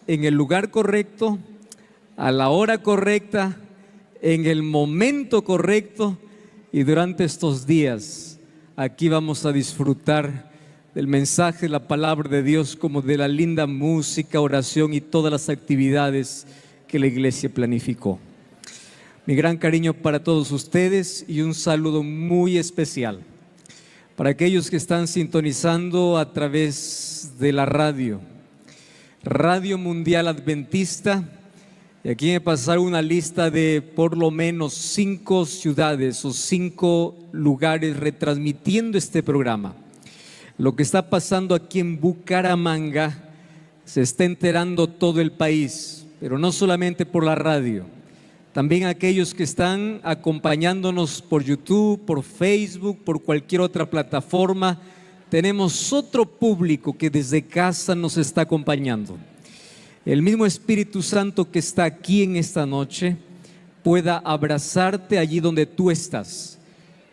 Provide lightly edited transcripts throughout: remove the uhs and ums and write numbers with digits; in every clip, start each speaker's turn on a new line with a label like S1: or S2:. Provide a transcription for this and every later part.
S1: en el lugar correcto, a la hora correcta, en el momento correcto, y durante estos días aquí vamos a disfrutar del mensaje, la palabra de Dios, como de la linda música, oración y todas las actividades que la iglesia planificó. Mi gran cariño para todos ustedes y un saludo muy especial para aquellos que están sintonizando a través de la Radio Mundial Adventista. Y aquí me pasaron una lista de por lo menos 5 ciudades o 5 lugares retransmitiendo este programa. Lo que está pasando aquí en Bucaramanga se está enterando todo el país, pero no solamente por la radio. También aquellos que están acompañándonos por YouTube, por Facebook, por cualquier otra plataforma. Tenemos otro público que desde casa nos está acompañando. El mismo Espíritu Santo que está aquí en esta noche pueda abrazarte allí donde tú estás.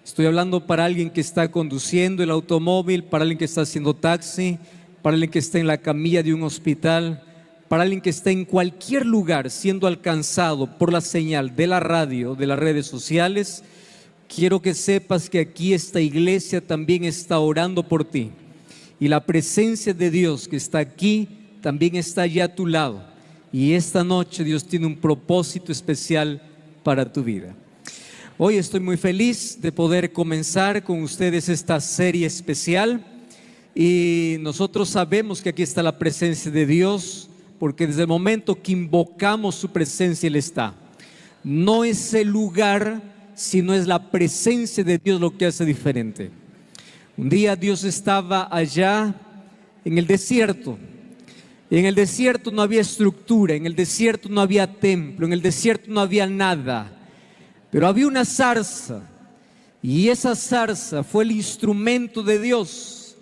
S1: Estoy hablando para alguien que está conduciendo el automóvil, para alguien que está haciendo taxi, para alguien que está en la camilla de un hospital, para alguien que está en cualquier lugar siendo alcanzado por la señal de la radio, de las redes sociales. Quiero que sepas que aquí esta iglesia también está orando por ti. Y la presencia de Dios que está aquí también está allá a tu lado. Y esta noche Dios tiene un propósito especial para tu vida. Hoy estoy muy feliz de poder comenzar con ustedes esta serie especial. Y nosotros sabemos que aquí está la presencia de Dios, porque desde el momento que invocamos su presencia, Él está. No es el lugar, sino es la presencia de Dios lo que hace diferente. Un día Dios estaba allá en el desierto. En el desierto no había estructura, en el desierto no había templo, en el desierto no había nada. Pero había una zarza, y esa zarza fue el instrumento de Dios,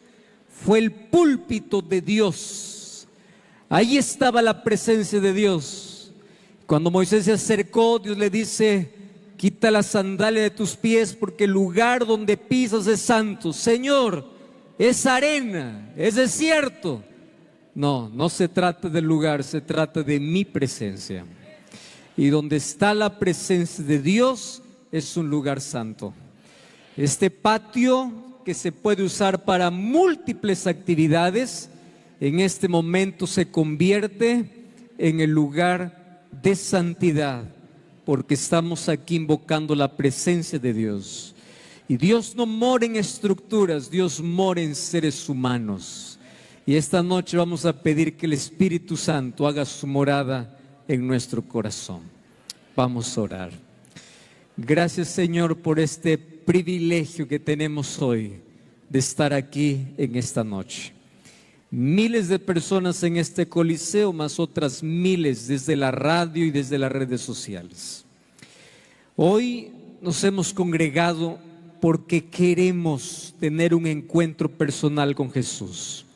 S1: fue el púlpito de Dios. Ahí estaba la presencia de Dios. Cuando Moisés se acercó, Dios le dice: quita la sandalia de tus pies, porque el lugar donde pisas es santo. Señor, es arena, es desierto. No, no se trata del lugar, se trata de mi presencia. Y donde está la presencia de Dios es un lugar santo. Este patio que se puede usar para múltiples actividades, en este momento se convierte en el lugar de santidad, porque estamos aquí invocando la presencia de Dios. Y Dios no mora en estructuras, Dios mora en seres humanos. Y esta noche vamos a pedir que el Espíritu Santo haga su morada en nuestro corazón. Vamos a orar. Gracias, Señor, por este privilegio que tenemos hoy de estar aquí en esta noche. Miles de personas en este coliseo, más otras miles desde la radio y desde las redes sociales. Hoy nos hemos congregado porque queremos tener un encuentro personal con Jesús.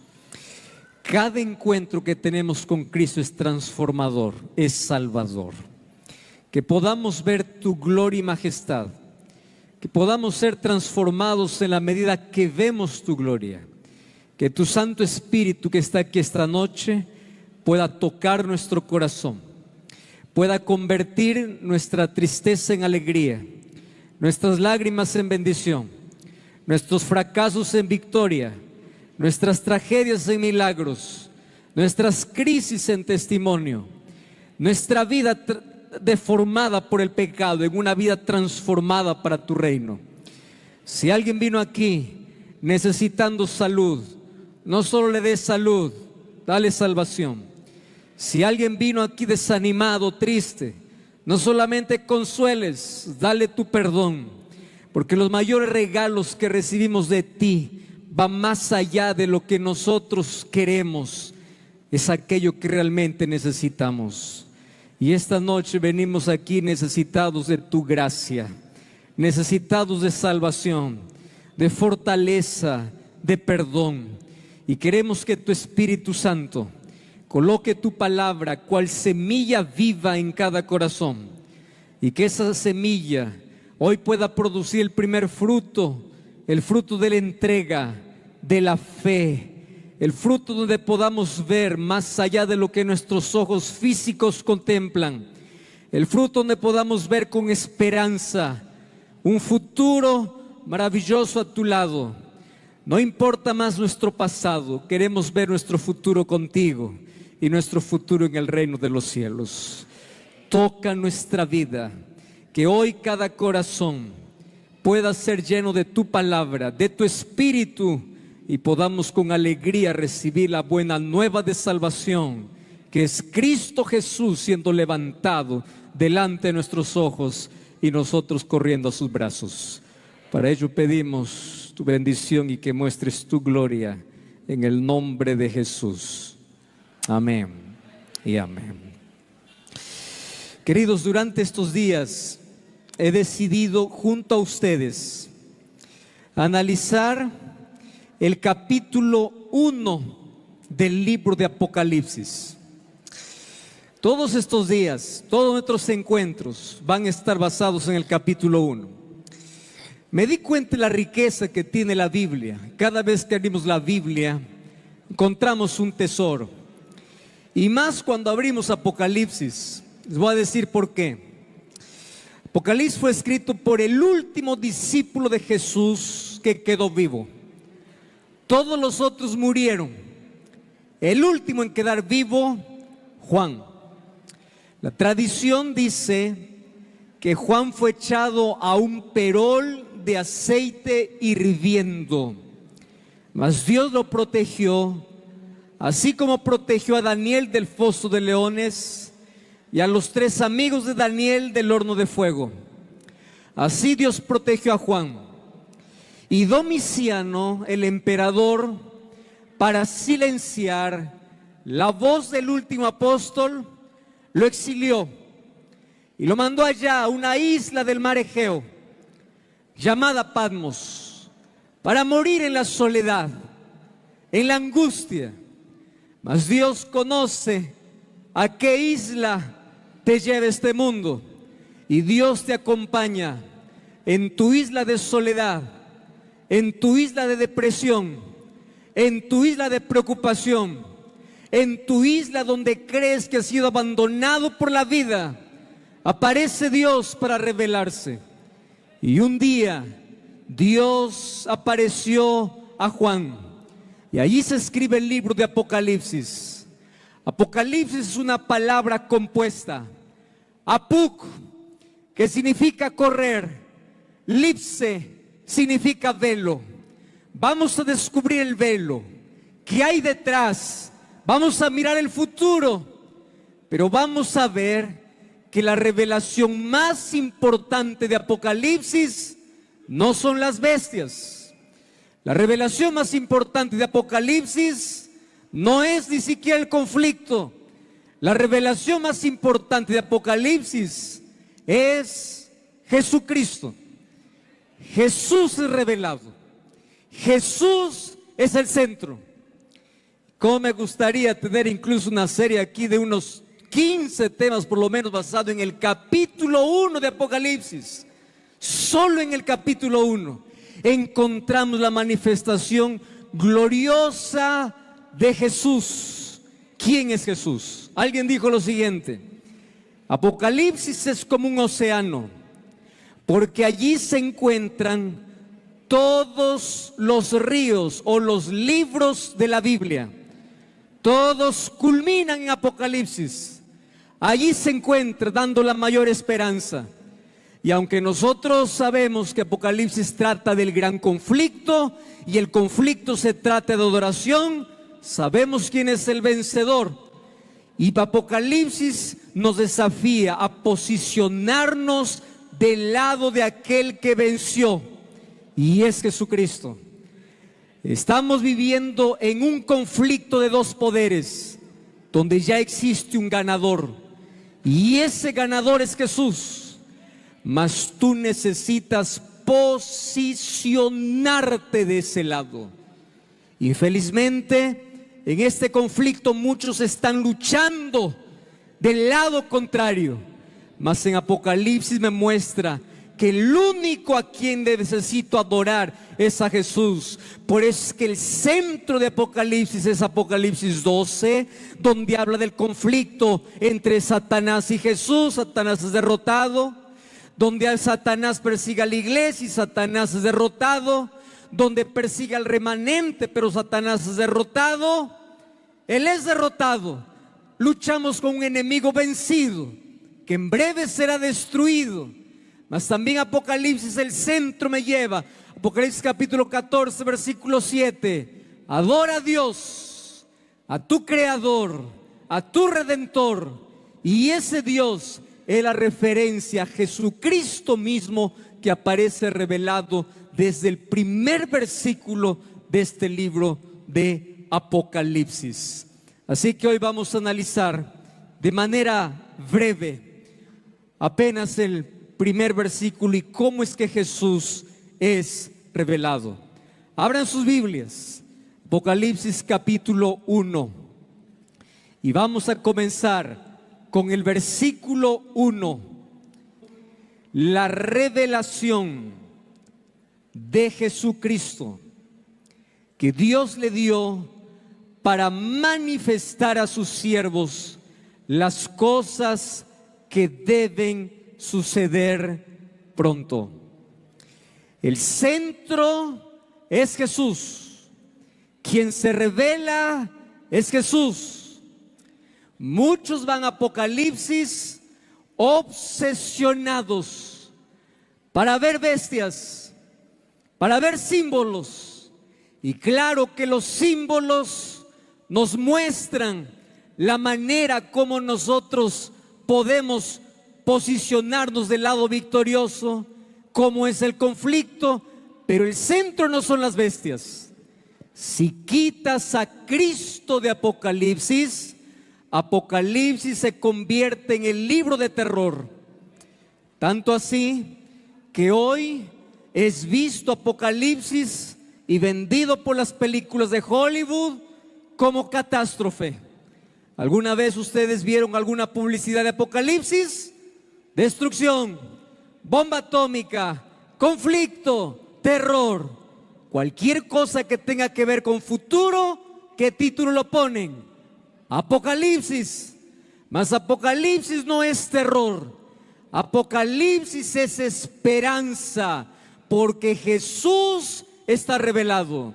S1: Cada encuentro que tenemos con Cristo es transformador, es salvador. Que podamos ver tu gloria y majestad, que podamos ser transformados en la medida que vemos tu gloria. Que tu Santo Espíritu que está aquí esta noche pueda tocar nuestro corazón, pueda convertir nuestra tristeza en alegría, nuestras lágrimas en bendición, nuestros fracasos en victoria, nuestras tragedias en milagros, nuestras crisis en testimonio, nuestra vida deformada por el pecado en una vida transformada para tu reino. Si alguien vino aquí necesitando salud, no solo le des salud, dale salvación. Si alguien vino aquí desanimado, triste, no solamente consueles, dale tu perdón, porque los mayores regalos que recibimos de ti van más allá de lo que nosotros queremos, es aquello que realmente necesitamos. Y esta noche venimos aquí necesitados de tu gracia, necesitados de salvación, de fortaleza, de perdón. Y queremos que tu Espíritu Santo coloque tu palabra cual semilla viva en cada corazón, y que esa semilla hoy pueda producir el primer fruto, el fruto de la entrega, de la fe, el fruto donde podamos ver más allá de lo que nuestros ojos físicos contemplan, el fruto donde podamos ver con esperanza un futuro maravilloso a tu lado. No importa más nuestro pasado, queremos ver nuestro futuro contigo y nuestro futuro en el reino de los cielos. Toca nuestra vida, que hoy cada corazón pueda ser lleno de tu palabra, de tu espíritu, y podamos con alegría recibir la buena nueva de salvación, que es Cristo Jesús siendo levantado delante de nuestros ojos y nosotros corriendo a sus brazos. Para ello pedimos tu bendición y que muestres tu gloria en el nombre de Jesús. Amén y amén. Queridos, durante estos días he decidido junto a ustedes analizar el capítulo 1 del libro de Apocalipsis. Todos estos días, todos nuestros encuentros van a estar basados en el capítulo 1. Me di cuenta de la riqueza que tiene la Biblia. Cada vez que abrimos la Biblia, encontramos un tesoro. Y más cuando abrimos Apocalipsis. Les voy a decir por qué. Apocalipsis fue escrito por el último discípulo de Jesús que quedó vivo. Todos los otros murieron. El último en quedar vivo, Juan. La tradición dice que Juan fue echado a un perol de aceite hirviendo, mas Dios lo protegió, así como protegió a Daniel del foso de leones y a los 3 amigos de Daniel del horno de fuego. Así Dios protegió a Juan. Y Domiciano, el emperador, para silenciar la voz del último apóstol, lo exilió y lo mandó allá a una isla del mar Egeo llamada Patmos, para morir en la soledad, en la angustia. Mas Dios conoce a qué isla te lleva este mundo, y Dios te acompaña en tu isla de soledad, en tu isla de depresión, en tu isla de preocupación, en tu isla donde crees que has sido abandonado por la vida. Aparece Dios para revelarse. Y un día Dios apareció a Juan, y allí se escribe el libro de Apocalipsis. Apocalipsis es una palabra compuesta. Apuc, que significa correr. Lipse significa velo. Vamos a descubrir el velo. ¿Qué hay detrás? Vamos a mirar el futuro, pero vamos a ver que la revelación más importante de Apocalipsis no son las bestias. La revelación más importante de Apocalipsis no es ni siquiera el conflicto. La revelación más importante de Apocalipsis es Jesucristo. Jesús es revelado. Jesús es el centro. Cómo me gustaría tener incluso una serie aquí de unos 15 temas por lo menos basado en el capítulo 1 de Apocalipsis. Solo en el capítulo 1 encontramos la manifestación gloriosa de Jesús. ¿Quién es Jesús? Alguien dijo lo siguiente: Apocalipsis es como un océano, porque allí se encuentran todos los ríos o los libros de la Biblia. Todos culminan en Apocalipsis. Allí se encuentra dando la mayor esperanza. Y aunque nosotros sabemos que Apocalipsis trata del gran conflicto y el conflicto se trata de adoración, sabemos quién es el vencedor. Y Apocalipsis nos desafía a posicionarnos del lado de aquel que venció, y es Jesucristo. Estamos viviendo en un conflicto de 2 poderes, donde ya existe un ganador, y ese ganador es Jesús. Mas tú necesitas posicionarte de ese lado. Infelizmente, en este conflicto muchos están luchando del lado contrario. Mas en Apocalipsis me muestra que el único a quien necesito adorar es a Jesús. Por eso es que el centro de Apocalipsis es Apocalipsis 12, donde habla del conflicto entre Satanás y Jesús. Satanás es derrotado. Donde Satanás persigue a la iglesia y Satanás es derrotado. Donde persigue al remanente, pero Satanás es derrotado. Él es derrotado. Luchamos con un enemigo vencido, que en breve será destruido. Mas también Apocalipsis, el centro me lleva. Apocalipsis capítulo 14, versículo 7. Adora a Dios, a tu Creador, a tu Redentor. Y ese Dios es la referencia a Jesucristo mismo, que aparece revelado desde el primer versículo de este libro de Apocalipsis. Así que hoy vamos a analizar de manera breve apenas el primer versículo y cómo es que Jesús es revelado. Abran sus Biblias, Apocalipsis capítulo 1, y vamos a comenzar con el versículo 1. La revelación de Jesucristo que Dios le dio para manifestar a sus siervos las cosas que deben suceder pronto. El centro es Jesús. Quien se revela es Jesús. Muchos van a Apocalipsis obsesionados para ver bestias, para ver símbolos. Y claro que los símbolos nos muestran la manera como nosotros podemos posicionarnos del lado victorioso, cómo es el conflicto, pero el centro no son las bestias. Si quitas a Cristo de Apocalipsis, Apocalipsis se convierte en el libro de terror. Tanto así que hoy es visto Apocalipsis y vendido por las películas de Hollywood como catástrofe. ¿Alguna vez ustedes vieron alguna publicidad de Apocalipsis? Destrucción, bomba atómica, conflicto, terror. Cualquier cosa que tenga que ver con futuro, ¿qué título lo ponen? Apocalipsis. Mas Apocalipsis no es terror. Apocalipsis es esperanza, porque Jesús está revelado.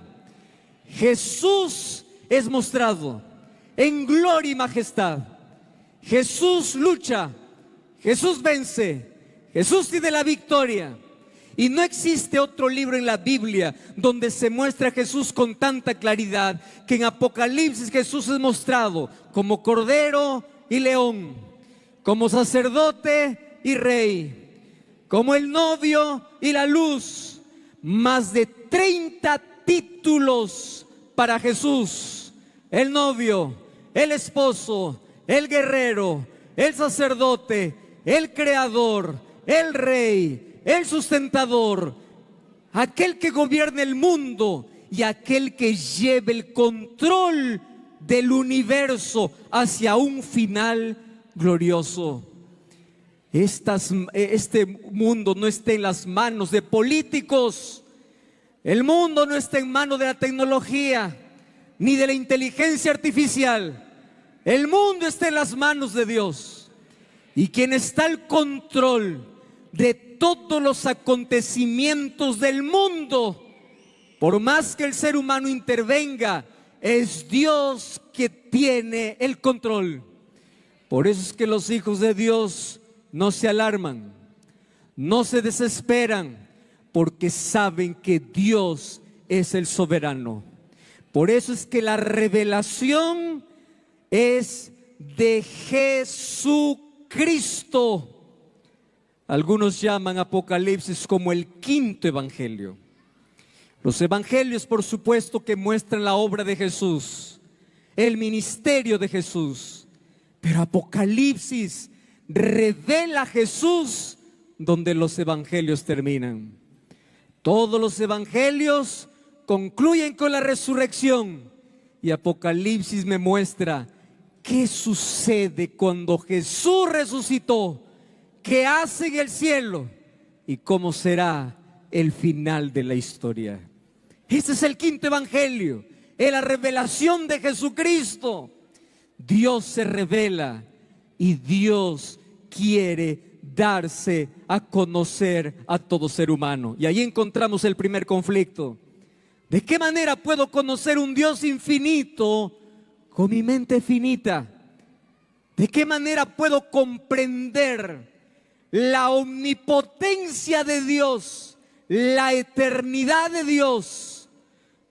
S1: Jesús es mostrado en gloria y majestad. Jesús lucha, Jesús vence, Jesús tiene la victoria. Y no existe otro libro en la Biblia donde se muestra a Jesús con tanta claridad que en Apocalipsis Jesús es mostrado como cordero y león, como sacerdote y rey, como el novio y la luz. Más de 30 títulos para Jesús: el novio, el esposo, el guerrero, el sacerdote, el creador, el rey, el sustentador, aquel que gobierna el mundo y aquel que lleve el control del universo hacia un final glorioso. Este mundo no está en las manos de políticos. El mundo no está en manos de la tecnología ni de la inteligencia artificial. El mundo está en las manos de Dios. Y quien está al control de todos los acontecimientos del mundo, por más que el ser humano intervenga, es Dios que tiene el control. Por eso es que los hijos de Dios no se alarman, no se desesperan, porque saben que Dios es el soberano. Por eso es que la revelación es de Jesucristo. Algunos llaman Apocalipsis como el quinto evangelio. Los evangelios, por supuesto, que muestran la obra de Jesús, el ministerio de Jesús. Pero Apocalipsis revela a Jesús donde los evangelios terminan. Todos los evangelios concluyen con la resurrección. Y Apocalipsis me muestra qué sucede cuando Jesús resucitó. ¿Qué hace en el cielo? y cómo será el final de la historia. Este es el quinto evangelio, es la revelación de Jesucristo. Dios se revela y Dios quiere darse a conocer a todo ser humano. Y ahí encontramos el primer conflicto. ¿De qué manera puedo conocer un Dios infinito con mi mente finita? ¿De qué manera puedo comprender la omnipotencia de Dios, la eternidad de Dios,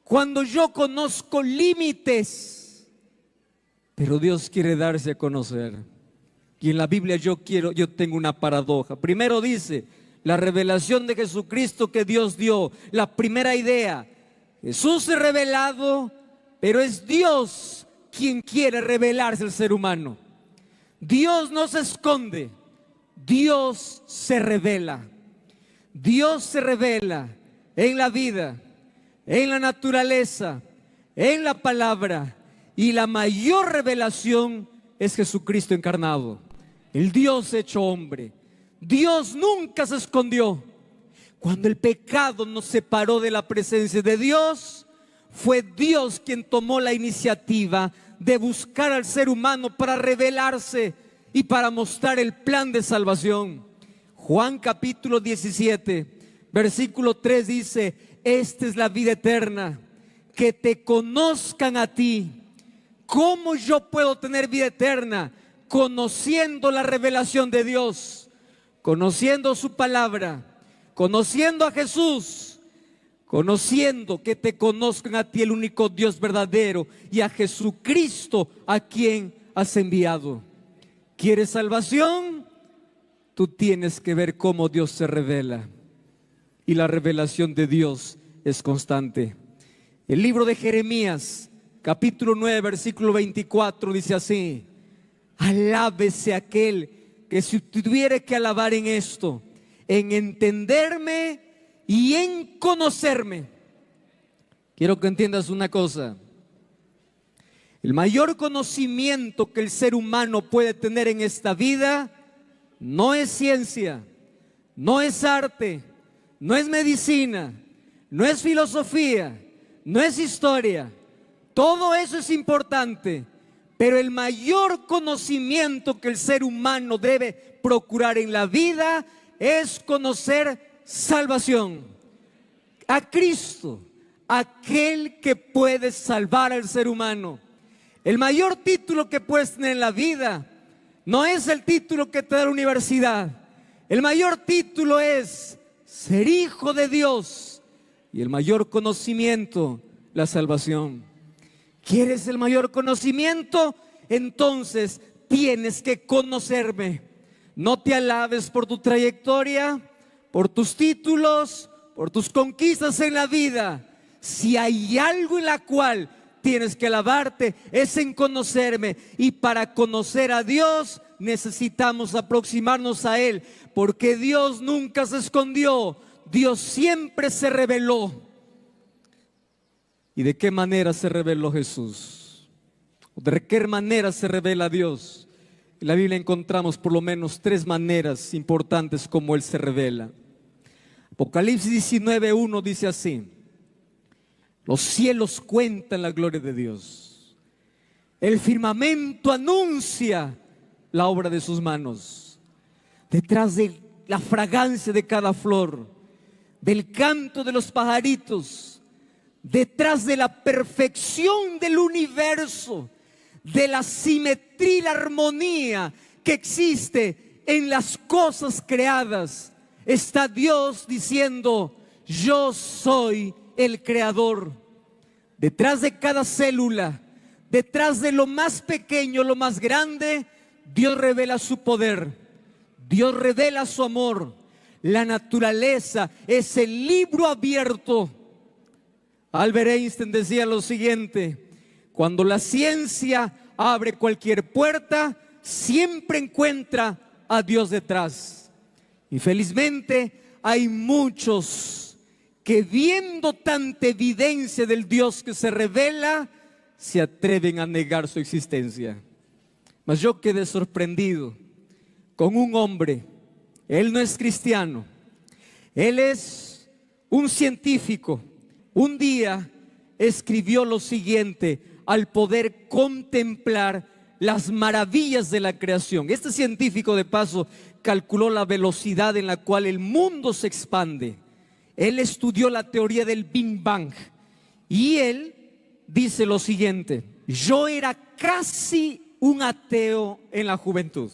S1: cuando yo conozco límites? Pero Dios quiere darse a conocer. Y en la Biblia yo tengo una paradoja. Primero dice, la revelación de Jesucristo que Dios dio. La primera idea, Jesús es revelado, pero es Dios quien quiere revelarse al ser humano. Dios no se esconde, Dios se revela. Dios se revela en la vida, en la naturaleza, en la palabra. Y la mayor revelación es Jesucristo encarnado, el Dios hecho hombre. Dios nunca se escondió. Cuando el pecado nos separó de la presencia de Dios, fue Dios quien tomó la iniciativa de buscar al ser humano para revelarse y para mostrar el plan de salvación. Juan capítulo 17, versículo 3 dice: esta es la vida eterna, que te conozcan a ti. ¿Cómo yo puedo tener vida eterna? Conociendo la revelación de Dios, conociendo su palabra, conociendo a Jesús, conociendo que te conozcan a ti, el único Dios verdadero, y a Jesucristo a quien has enviado. ¿Quieres salvación? Tú tienes que ver cómo Dios se revela. Y la revelación de Dios es constante. El libro de Jeremías, capítulo 9, versículo 24, dice así: alábese aquel que si tuviere que alabar en esto, en entenderme y en conocerme. Quiero que entiendas una cosa. El mayor conocimiento que el ser humano puede tener en esta vida no es ciencia, no es arte, no es medicina, no es filosofía, no es historia. Todo eso es importante, pero el mayor conocimiento que el ser humano debe procurar en la vida es conocer salvación, a Cristo, aquel que puede salvar al ser humano. El mayor título que puedes tener en la vida no es el título que te da la universidad. El mayor título es ser hijo de Dios, y el mayor conocimiento, la salvación. ¿Quieres el mayor conocimiento? Entonces tienes que conocerme. No te alabes por tu trayectoria, por tus títulos, por tus conquistas en la vida. Si hay algo en la cual tienes que alabarte, es en conocerme. Y para conocer a Dios necesitamos aproximarnos a Él, porque Dios nunca se escondió, Dios siempre se reveló. ¿Y de qué manera se reveló Jesús? ¿De qué manera se revela Dios? En la Biblia encontramos por lo menos tres maneras importantes como Él se revela. Apocalipsis 19:1 dice así: los cielos cuentan la gloria de Dios, el firmamento anuncia la obra de sus manos. Detrás de la fragancia de cada flor, del canto de los pajaritos, detrás de la perfección del universo, de la simetría y la armonía que existe en las cosas creadas, está Dios diciendo: yo soy el creador. Detrás de cada célula, detrás de lo más pequeño, lo más grande, Dios revela su poder, Dios revela su amor. La naturaleza es el libro abierto. Albert Einstein decía lo siguiente: cuando la ciencia abre cualquier puerta, siempre encuentra a Dios detrás. Y felizmente hay muchos que, viendo tanta evidencia del Dios que se revela, se atreven a negar su existencia. Mas yo quedé sorprendido con un hombre. Él no es cristiano, Él es un científico. Un día escribió lo siguiente al poder contemplar las maravillas de la creación. Este científico, de paso, calculó la velocidad en la cual el mundo se expande. Él estudió la teoría del Big Bang y él dice lo siguiente: yo era casi un ateo en la juventud.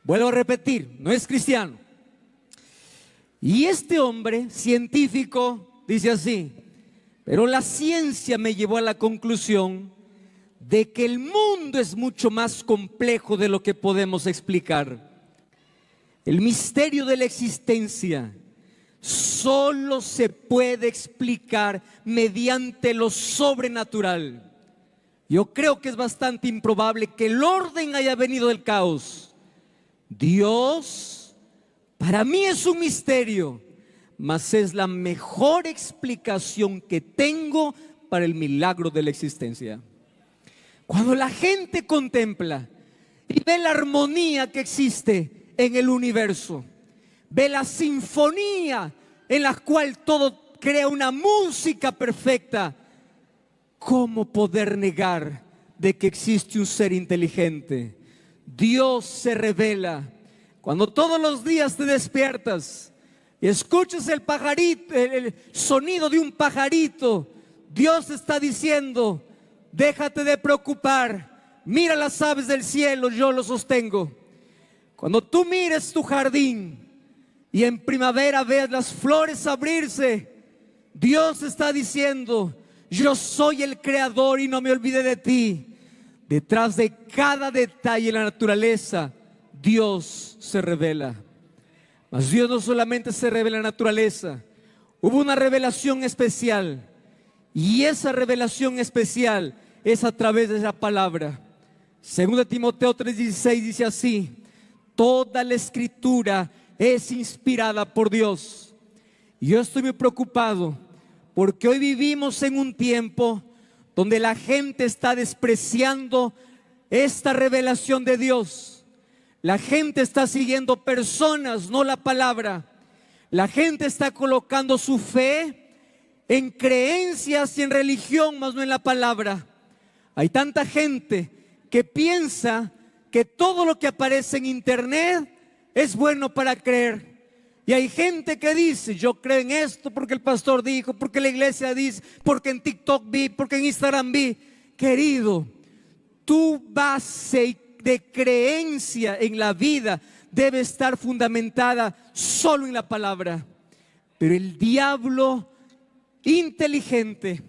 S1: Vuelvo a repetir, no es cristiano. Y este hombre científico dice así: pero la ciencia me llevó a la conclusión de que el mundo es mucho más complejo de lo que podemos explicar. El misterio de la existencia solo se puede explicar mediante lo sobrenatural. Yo creo que es bastante improbable que el orden haya venido del caos. Dios, para mí es un misterio, mas es la mejor explicación que tengo para el milagro de la existencia. Cuando la gente contempla y ve la armonía que existe en el universo, ve la sinfonía en la cual todo crea una música perfecta, ¿cómo poder negar de que existe un ser inteligente? Dios se revela cuando todos los días te despiertas y escuchas el pajarito, el sonido de un pajarito. Dios está diciendo: déjate de preocupar, mira las aves del cielo, yo lo sostengo. Cuando tú mires tu jardín y en primavera veas las flores abrirse, Dios está diciendo: yo soy el creador y no me olvidé de ti. Detrás de cada detalle en la naturaleza, Dios se revela. Mas Dios no solamente se revela en la naturaleza, hubo una revelación especial. Y esa revelación especial es a través de esa palabra. 2 Timoteo 3:16 dice así: toda la escritura es inspirada por Dios. Y yo estoy muy preocupado porque hoy vivimos en un tiempo donde la gente está despreciando esta revelación de Dios. La gente está siguiendo personas, no la palabra. La gente está colocando su fe en creencias y en religión, más no en la palabra. Hay tanta gente que piensa que todo lo que aparece en internet es bueno para creer. Y hay gente que dice: yo creo en esto porque el pastor dijo, porque la iglesia dice, porque en TikTok vi, porque en Instagram vi. Querido, tu base de creencia en la vida debe estar fundamentada solo en la palabra. Pero el diablo inteligente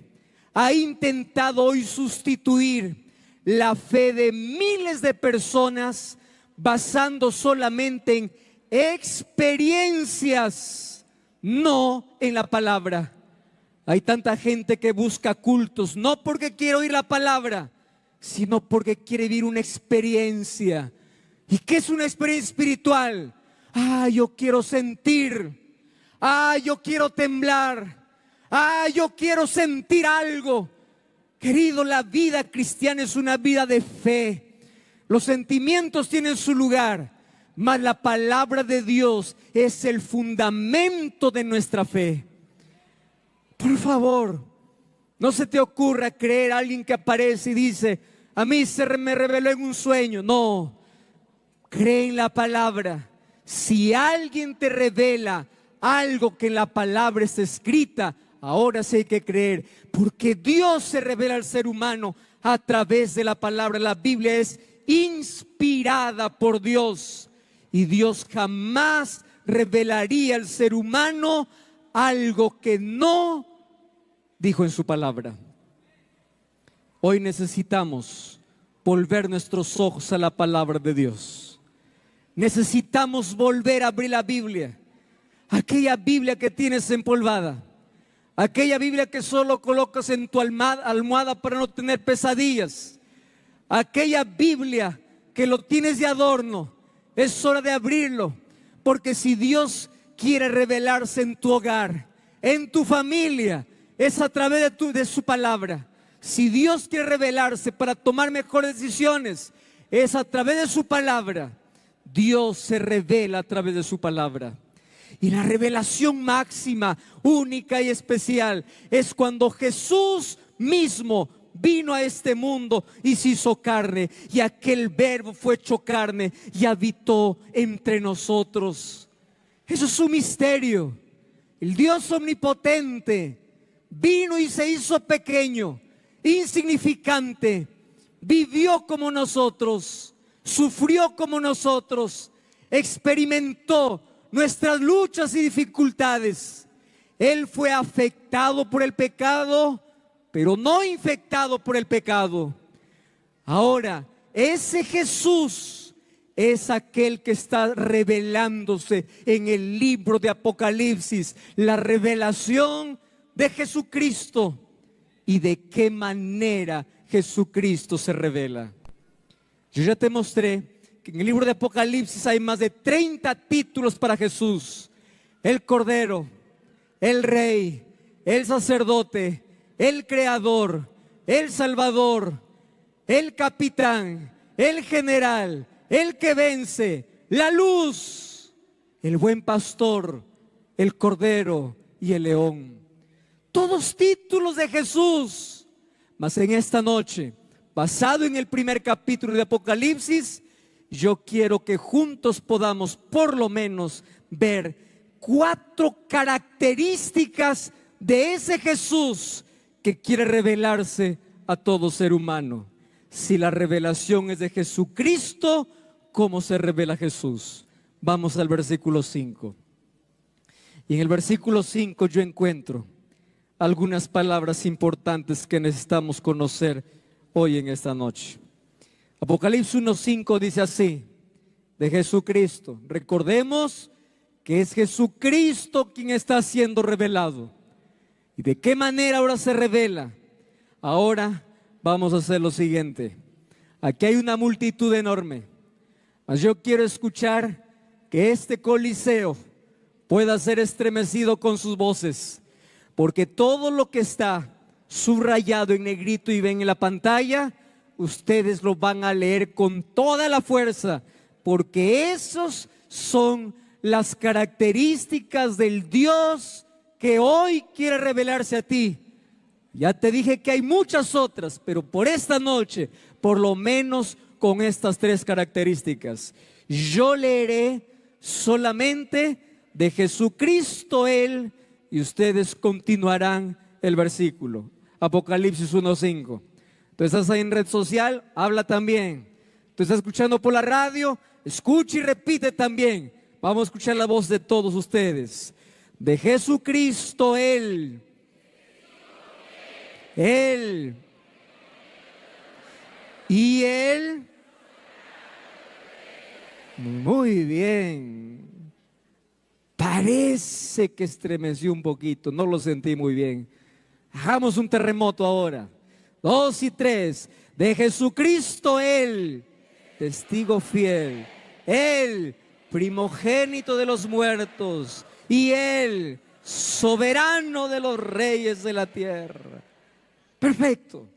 S1: ha intentado hoy sustituir la fe de miles de personas basando solamente en experiencias, no en la palabra. Hay tanta gente que busca cultos no porque quiere oír la palabra, sino porque quiere vivir una experiencia. ¿Y qué es una experiencia espiritual? Yo quiero sentir, yo quiero temblar, yo quiero sentir algo. Querido, la vida cristiana es una vida de fe. Los sentimientos tienen su lugar, mas la palabra de Dios es el fundamento de nuestra fe. Por favor, no se te ocurra creer a alguien que aparece y dice: a mí se me reveló en un sueño. No, cree en la palabra. Si alguien te revela algo que en la palabra está escrita, ahora sí hay que creer, porque Dios se revela al ser humano a través de la palabra. La Biblia es inspirada por Dios y Dios jamás revelaría al ser humano algo que no dijo en su palabra. Hoy necesitamos volver nuestros ojos a la palabra de Dios. Necesitamos volver a abrir la Biblia, aquella Biblia que tienes empolvada, aquella Biblia que solo colocas en tu almohada para no tener pesadillas, aquella Biblia que lo tienes de adorno. Es hora de abrirlo, porque si Dios quiere revelarse en tu hogar, en tu familia, es a través de su palabra. Si Dios quiere revelarse para tomar mejores decisiones, es a través de su palabra. Dios se revela a través de su palabra. Y la revelación máxima, única y especial, es cuando Jesús mismo vino a este mundo y se hizo carne, y aquel verbo fue hecho carne y habitó entre nosotros. Eso es un misterio. El Dios omnipotente vino y se hizo pequeño, insignificante, vivió como nosotros, sufrió como nosotros, experimentó nuestras luchas y dificultades. Él fue afectado por el pecado, pero no infectado por el pecado. Ahora, ese Jesús es aquel que está revelándose en el libro de Apocalipsis, la revelación de Jesucristo y de qué manera Jesucristo se revela. Yo ya te mostré que en el libro de Apocalipsis hay más de 30 títulos para Jesús: el Cordero, el Rey, el Sacerdote, el Creador, el Salvador, el Capitán, el General, el que vence, la Luz, el Buen Pastor, el Cordero y el León. Todos títulos de Jesús. Mas en esta noche, basado en el primer capítulo de Apocalipsis, yo quiero que juntos podamos por lo menos ver 4 características de ese Jesús que quiere revelarse a todo ser humano. Si la revelación es de Jesucristo, ¿cómo se revela Jesús? Vamos al versículo 5. Y en el versículo 5 yo encuentro algunas palabras importantes que necesitamos conocer hoy en esta noche. Apocalipsis 1:5 dice así, de Jesucristo. Recordemos que es Jesucristo quien está siendo revelado. ¿Y de qué manera ahora se revela? Ahora vamos a hacer lo siguiente. Aquí hay una multitud enorme, mas yo quiero escuchar que este coliseo pueda ser estremecido con sus voces, porque todo lo que está subrayado en negrito y ven en la pantalla, ustedes lo van a leer con toda la fuerza, porque esos son las características del Dios que hoy quiere revelarse a ti. Ya te dije que hay muchas otras, pero por esta noche, por lo menos con estas 3 características. Yo leeré solamente de Jesucristo Él, y ustedes continuarán el versículo. Apocalipsis 1:5. Tú estás ahí en red social, habla también. Tú estás escuchando por la radio, escucha y repite también. Vamos a escuchar la voz de todos ustedes. De Jesucristo Él. Él. Y Él. Muy bien. Parece que estremeció un poquito, no lo sentí muy bien. Hagamos un terremoto ahora. 2 y 3. De Jesucristo Él, testigo fiel. Él, primogénito de los muertos. Y Él, soberano de los reyes de la tierra. Perfecto.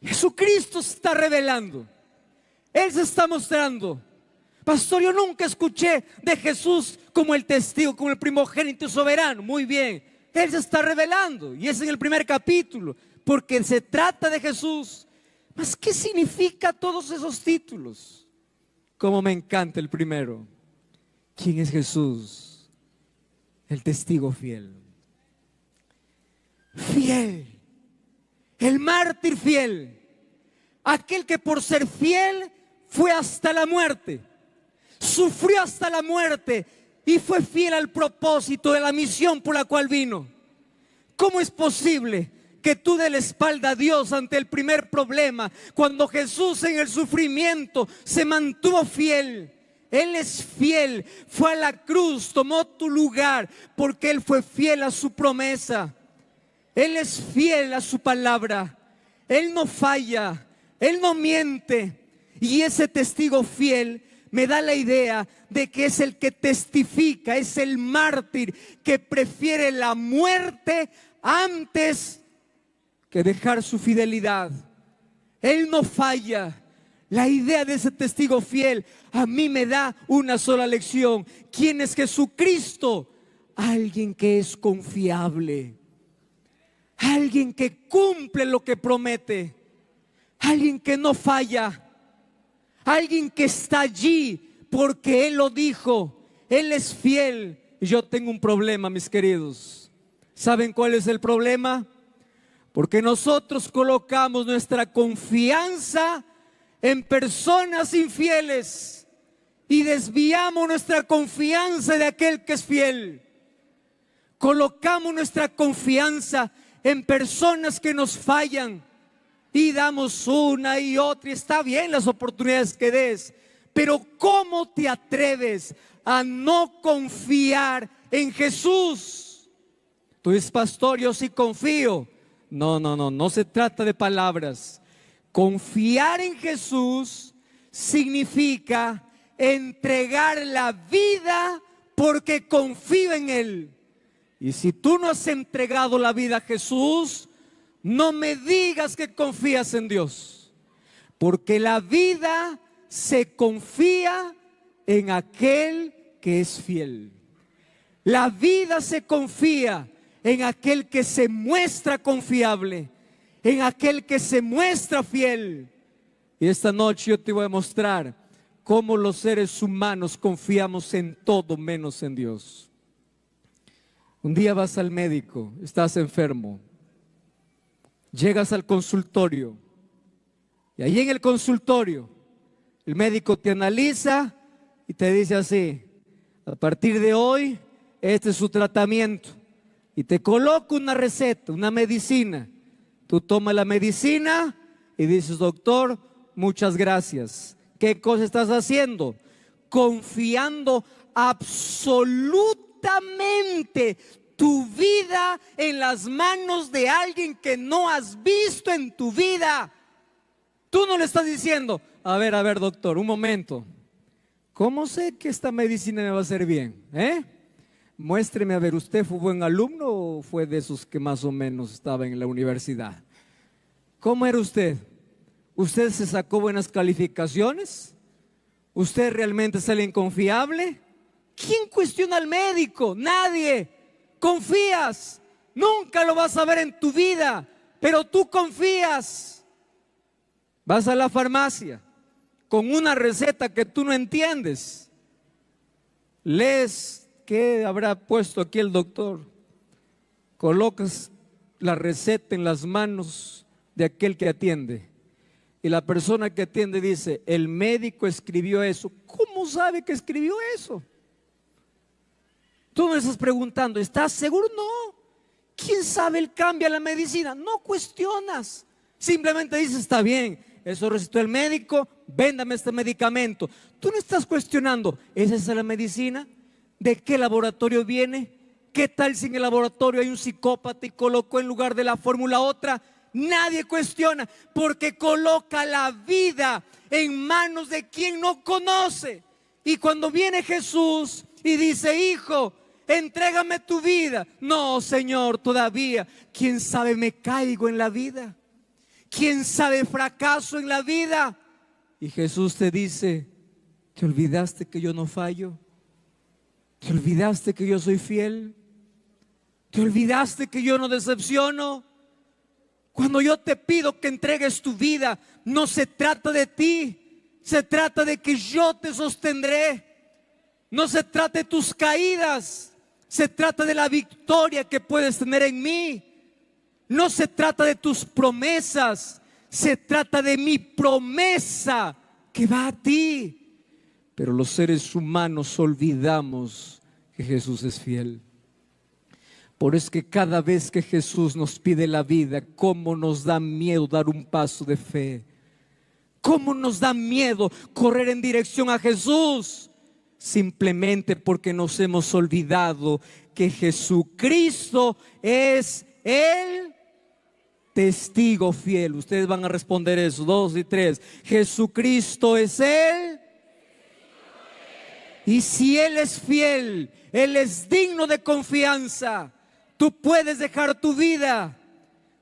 S1: Jesucristo se está revelando. Él se está mostrando. Pastor, yo nunca escuché de Jesús como el testigo, como el primogénito soberano. Muy bien. Él se está revelando y es en el primer capítulo, porque se trata de Jesús. Mas, ¿qué significa todos esos títulos? Como me encanta el primero. ¿Quién es Jesús? El testigo fiel. Fiel. El mártir fiel. Aquel que por ser fiel fue hasta la muerte. Sufrió hasta la muerte y fue fiel al propósito de la misión por la cual vino. ¿Cómo es posible que tú des la espalda a Dios ante el primer problema, cuando Jesús en el sufrimiento se mantuvo fiel? Él es fiel, fue a la cruz, tomó tu lugar, porque Él fue fiel a su promesa. Él es fiel a su palabra. Él no falla, Él no miente. Y ese testigo fiel me da la idea de que es el que testifica, es el mártir que prefiere la muerte antes que dejar su fidelidad. Él no falla. La idea de ese testigo fiel a mí me da una sola lección. ¿Quién es Jesucristo? Alguien que es confiable, alguien que cumple lo que promete, alguien que no falla, alguien que está allí porque Él lo dijo. Él es fiel. Y yo tengo un problema, mis queridos. ¿Saben cuál es el problema? Porque nosotros colocamos nuestra confianza en personas infieles y desviamos nuestra confianza de aquel que es fiel. Colocamos nuestra confianza en personas que nos fallan y damos una y otra, y está bien las oportunidades que des, pero ¿cómo te atreves a no confiar en Jesús? Tú dices, pastor, yo sí confío. No se trata de palabras. Confiar en Jesús significa entregar la vida porque confío en Él. Y si tú no has entregado la vida a Jesús, no me digas que confías en Dios, porque la vida se confía en aquel que es fiel. La vida se confía en aquel que se muestra confiable, en aquel que se muestra fiel. Y esta noche yo te voy a mostrar cómo los seres humanos confiamos en todo menos en Dios. Un día vas al médico, estás enfermo, llegas al consultorio y ahí en el consultorio el médico te analiza y te dice así: a partir de hoy este es su tratamiento, y te coloca una receta, una medicina. Tú tomas la medicina y dices: doctor, muchas gracias. ¿Qué cosa estás haciendo? Confiando absolutamente tu vida en las manos de alguien que no has visto en tu vida. Tú no le estás diciendo: a ver, doctor, un momento, ¿cómo sé que esta medicina me va a hacer bien? Muéstreme, a ver, ¿usted fue buen alumno o fue de esos que más o menos estaba en la universidad? ¿Cómo era usted? ¿Usted se sacó buenas calificaciones? ¿Usted realmente es alguien confiable? ¿Quién cuestiona al médico? Nadie. Confías. Nunca lo vas a ver en tu vida, pero tú confías. Vas a la farmacia con una receta que tú no entiendes. Lees qué habrá puesto aquí el doctor. Colocas la receta en las manos de aquel que atiende. Y la persona que atiende dice: el médico escribió eso. ¿Cómo sabe que escribió eso? Tú no estás preguntando: ¿estás seguro? No. ¿Quién sabe? Él cambia la medicina. No cuestionas. Simplemente dices: está bien, eso recetó el médico, véndame este medicamento. Tú no estás cuestionando: ¿esa es la medicina? ¿De qué laboratorio viene? ¿Qué tal si en el laboratorio hay un psicópata y colocó en lugar de la fórmula otra? Nadie cuestiona, porque coloca la vida en manos de quien no conoce. Y cuando viene Jesús y dice: hijo, entrégame tu vida. No, Señor, todavía. ¿Quién sabe me caigo en la vida? ¿Quién sabe fracaso en la vida? Y Jesús te dice: ¿te olvidaste que yo no fallo? ¿Te olvidaste que yo soy fiel? ¿Te olvidaste que yo no decepciono? Cuando yo te pido que entregues tu vida, no se trata de ti, se trata de que yo te sostendré. No se trata de tus caídas, se trata de la victoria que puedes tener en mí. No se trata de tus promesas, se trata de mi promesa que va a ti. Pero los seres humanos olvidamos que Jesús es fiel. Por eso es que cada vez que Jesús nos pide la vida, cómo nos da miedo dar un paso de fe. Cómo nos da miedo correr en dirección a Jesús. Simplemente porque nos hemos olvidado que Jesucristo es el testigo fiel. Ustedes van a responder eso, 2 y 3. Jesucristo es Él. Y si Él es fiel, Él es digno de confianza. Tú puedes dejar tu vida,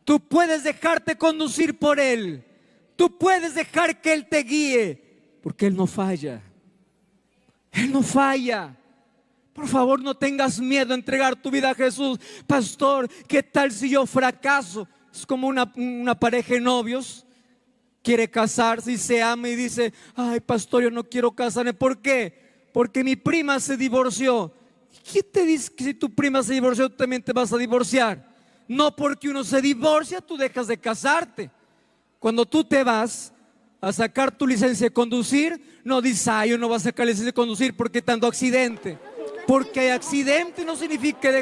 S1: tú puedes dejarte conducir por Él, Tú puedes dejar que Él te guíe, porque Él no falla. Él no falla. Por favor, no tengas miedo a entregar tu vida a Jesús. Pastor, ¿qué tal si yo fracaso? Es como una pareja de novios. Quiere casarse y se ama y dice: ay, pastor, yo no quiero casarme. ¿Por qué? Porque mi prima se divorció. ¿Quién te dice que si tu prima se divorció tú también te vas a divorciar? No porque uno se divorcia tú dejas de casarte. Cuando tú te vas a sacar tu licencia de conducir, no dices: ay, yo no voy a sacar licencia de conducir porque tanto accidente. Porque hay accidente no significa que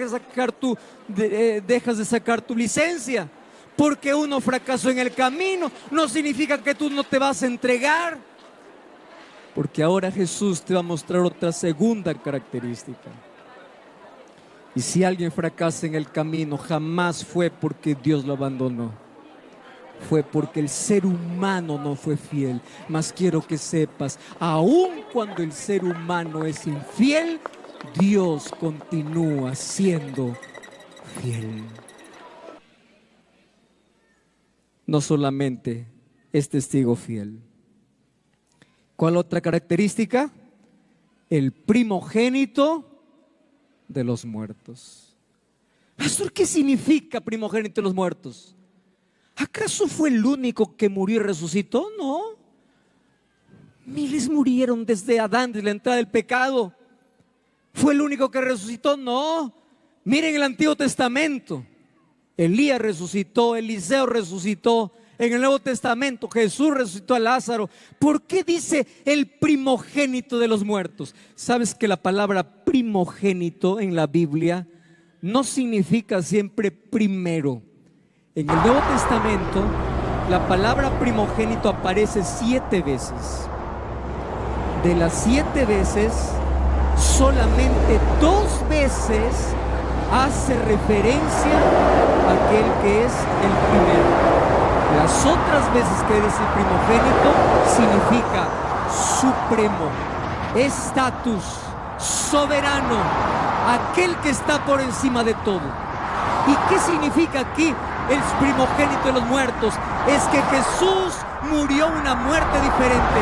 S1: dejas de sacar tu licencia. Porque uno fracasó en el camino no significa que tú no te vas a entregar. Porque ahora Jesús te va a mostrar otra segunda característica. Y si alguien fracasa en el camino, jamás fue porque Dios lo abandonó. Fue porque el ser humano no fue fiel. Mas quiero que sepas, aun cuando el ser humano es infiel, Dios continúa siendo fiel. No solamente es testigo fiel. ¿Cuál otra característica? El primogénito de los muertos. Pastor, ¿qué significa primogénito de los muertos? ¿Acaso fue el único que murió y resucitó? No. Miles murieron desde Adán, desde la entrada del pecado. ¿Fue el único que resucitó? No. Miren el Antiguo Testamento. Elías resucitó, Eliseo resucitó. En el Nuevo Testamento Jesús resucitó a Lázaro. ¿Por qué dice el primogénito de los muertos? ¿Sabes que la palabra primogénito en la Biblia no significa siempre primero? En el Nuevo Testamento la palabra primogénito aparece 7 veces. De las 7 veces, solamente 2 veces hace referencia a aquel que es el primero. Las otras veces que dice el primogénito significa supremo, estatus, soberano, aquel que está por encima de todo. ¿Y qué significa aquí el primogénito de los muertos? Es que Jesús murió una muerte diferente,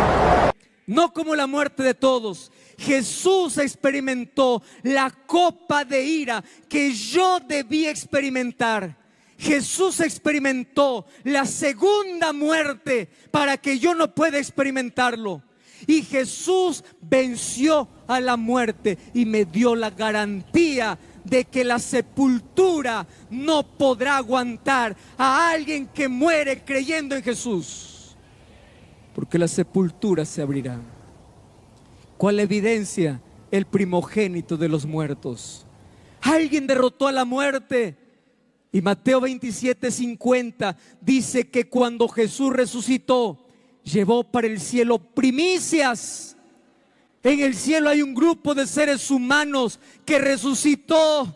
S1: no como la muerte de todos. Jesús experimentó la copa de ira que yo debía experimentar. Jesús experimentó la segunda muerte para que yo no pueda experimentarlo. Y Jesús venció a la muerte y me dio la garantía de que la sepultura no podrá aguantar a alguien que muere creyendo en Jesús. Porque la sepultura se abrirá. ¿Cuál evidencia? El primogénito de los muertos. Alguien derrotó a la muerte. Y Mateo 27:50 dice que cuando Jesús resucitó, llevó para el cielo primicias. En el cielo hay un grupo de seres humanos que resucitó.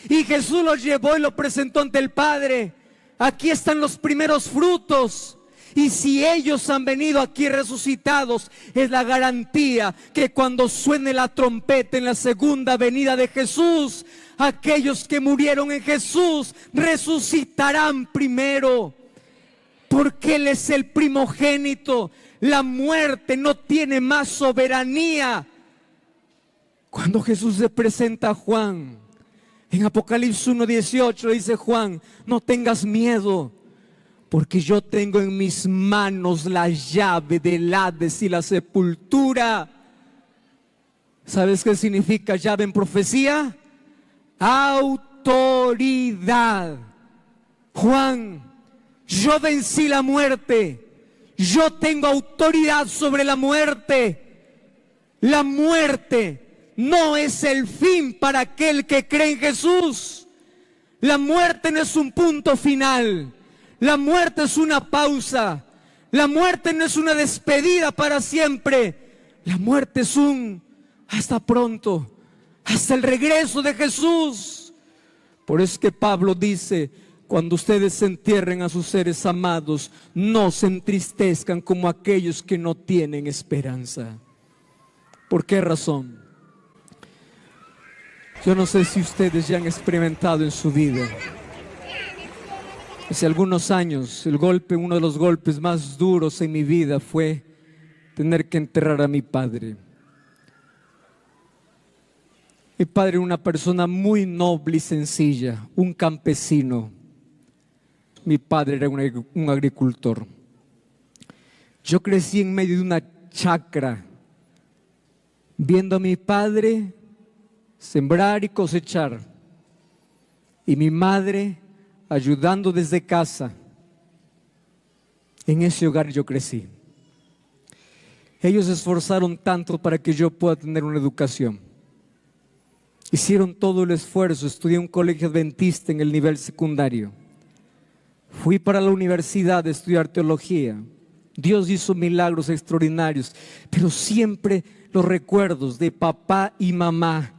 S1: Y Jesús los llevó y los presentó ante el Padre. Aquí están los primeros frutos. Y si ellos han venido aquí resucitados, es la garantía que cuando suene la trompeta en la segunda venida de Jesús, aquellos que murieron en Jesús resucitarán primero. Porque Él es el primogénito. La muerte no tiene más soberanía. Cuando Jesús se presenta a Juan, en Apocalipsis 1:18 dice Juan: no tengas miedo, porque yo tengo en mis manos la llave del Hades y la sepultura. ¿Sabes qué significa llave en profecía? Autoridad. Juan, yo vencí la muerte. Yo tengo autoridad sobre la muerte. La muerte no es el fin para aquel que cree en Jesús. La muerte no es un punto final. La muerte es una pausa. La muerte no es una despedida para siempre. La muerte es un hasta pronto, hasta el regreso de Jesús. Por eso es que Pablo dice: cuando ustedes entierren a sus seres amados, no se entristezcan como aquellos que no tienen esperanza. ¿Por qué razón? Yo no sé si ustedes ya han experimentado en su vida Hace algunos años, uno de los golpes más duros en mi vida fue tener que enterrar a mi padre. Mi padre era una persona muy noble y sencilla, un campesino. Mi padre era un agricultor. Yo crecí en medio de una chacra, viendo a mi padre sembrar y cosechar, y mi madre ayudando desde casa. En ese hogar yo crecí. Ellos se esforzaron tanto para que yo pueda tener una educación. Hicieron todo el esfuerzo. Estudié en un colegio adventista en el nivel secundario. Fui para la universidad a estudiar teología. Dios hizo milagros extraordinarios, pero siempre los recuerdos de papá y mamá,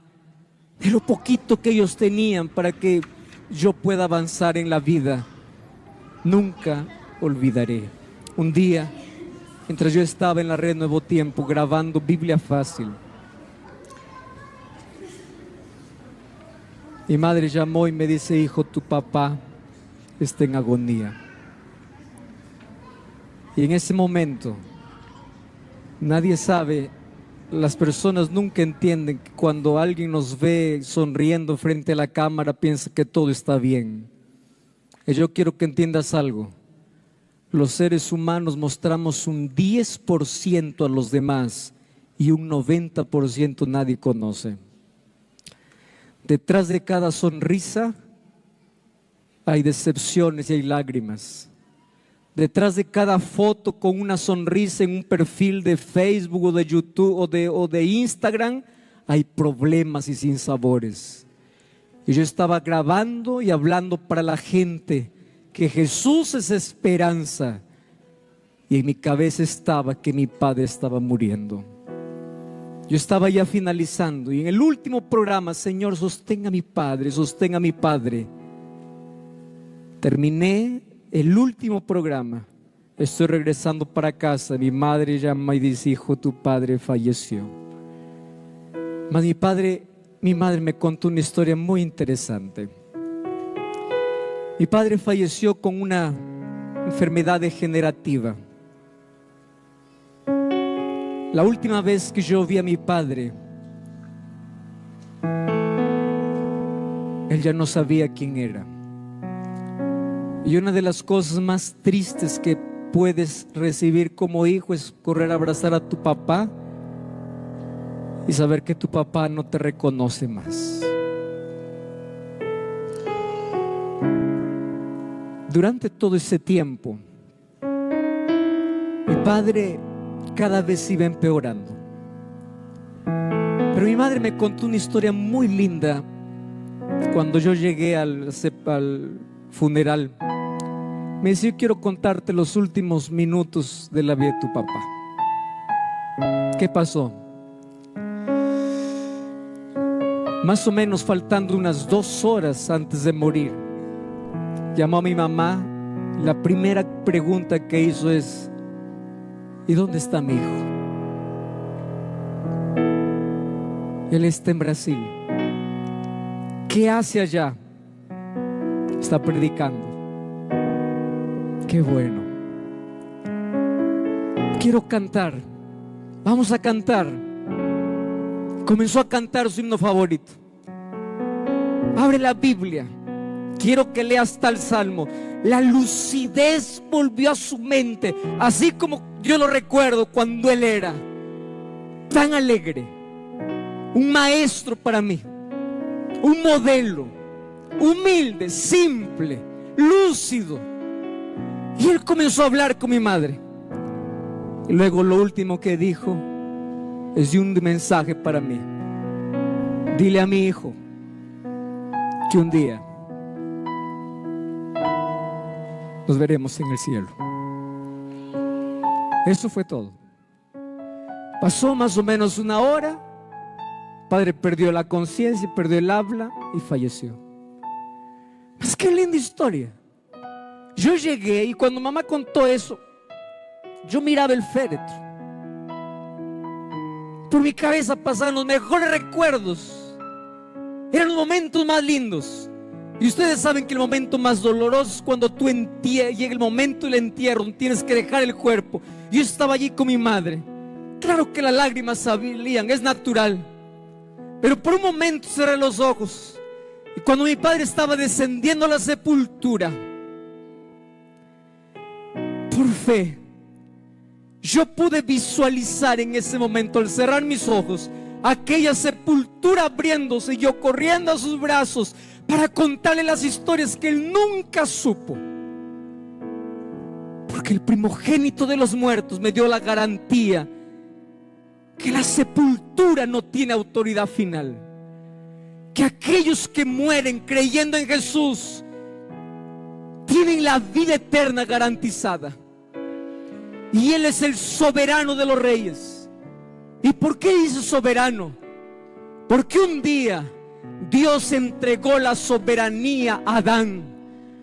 S1: de lo poquito que ellos tenían para que yo pueda avanzar en la vida, nunca olvidaré. Un día, mientras yo estaba en la red Nuevo Tiempo grabando Biblia Fácil, mi madre llamó y me dice: hijo, tu papá está en agonía. Y en ese momento, nadie sabe, las personas nunca entienden que cuando alguien nos ve sonriendo frente a la cámara, piensa que todo está bien. Y yo quiero que entiendas algo. Los seres humanos mostramos un 10% a los demás y un 90% nadie conoce. Detrás de cada sonrisa hay decepciones y hay lágrimas. Detrás de cada foto con una sonrisa en un perfil de Facebook o de YouTube o de Instagram, hay problemas y sinsabores. Y yo estaba grabando y hablando para la gente que Jesús es esperanza. Y en mi cabeza estaba que mi padre estaba muriendo. Yo estaba ya finalizando y en el último programa: Señor, sostén a mi padre, sostén a mi padre. Terminé el último programa, estoy regresando para casa. Mi madre llama y dice: hijo, tu padre falleció. Mas mi madre me contó una historia muy interesante. Mi padre falleció con una enfermedad degenerativa. La última vez que yo vi a mi padre, él ya no sabía quién era. Y una de las cosas más tristes que puedes recibir como hijo es correr a abrazar a tu papá y saber que tu papá no te reconoce más. Durante todo ese tiempo, mi padre cada vez iba empeorando. Pero mi madre me contó una historia muy linda cuando yo llegué al funeral. Me dice: yo quiero contarte los últimos minutos de la vida de tu papá. ¿Qué pasó? Más o menos faltando unas 2 horas antes de morir, llamó a mi mamá. La primera pregunta que hizo es: ¿y dónde está mi hijo? Él está en Brasil. ¿Qué hace allá? Está predicando. Qué bueno. Quiero cantar. Vamos a cantar. Comenzó a cantar su himno favorito. Abre la Biblia. Quiero que leas tal salmo. La lucidez volvió a su mente, así como yo lo recuerdo cuando él era tan alegre, un maestro para mí, un modelo, humilde, simple, lúcido. Y él comenzó a hablar con mi madre. Y luego lo último que dijo es de un mensaje para mí: dile a mi hijo que un día nos veremos en el cielo. Eso fue todo. Pasó más o menos 1 hora. Padre perdió la conciencia, perdió el habla y falleció. Es que linda historia. Yo llegué y cuando mamá contó eso, yo miraba el féretro. Por mi cabeza pasaban los mejores recuerdos. Eran los momentos más lindos. Y ustedes saben que el momento más doloroso es cuando llega el momento del entierro, donde tienes que dejar el cuerpo. Yo estaba allí con mi madre. Claro que las lágrimas salían, es natural. Pero por un momento cerré los ojos. Y cuando mi padre estaba descendiendo a la sepultura, por fe, yo pude visualizar en ese momento, al cerrar mis ojos, aquella sepultura abriéndose y yo corriendo a sus brazos para contarle las historias que él nunca supo. Porque el primogénito de los muertos me dio la garantía que la sepultura no tiene autoridad final, que aquellos que mueren creyendo en Jesús tienen la vida eterna garantizada, y Él es el soberano de los reyes. ¿Y por qué dice soberano? Porque un día Dios entregó la soberanía a Adán.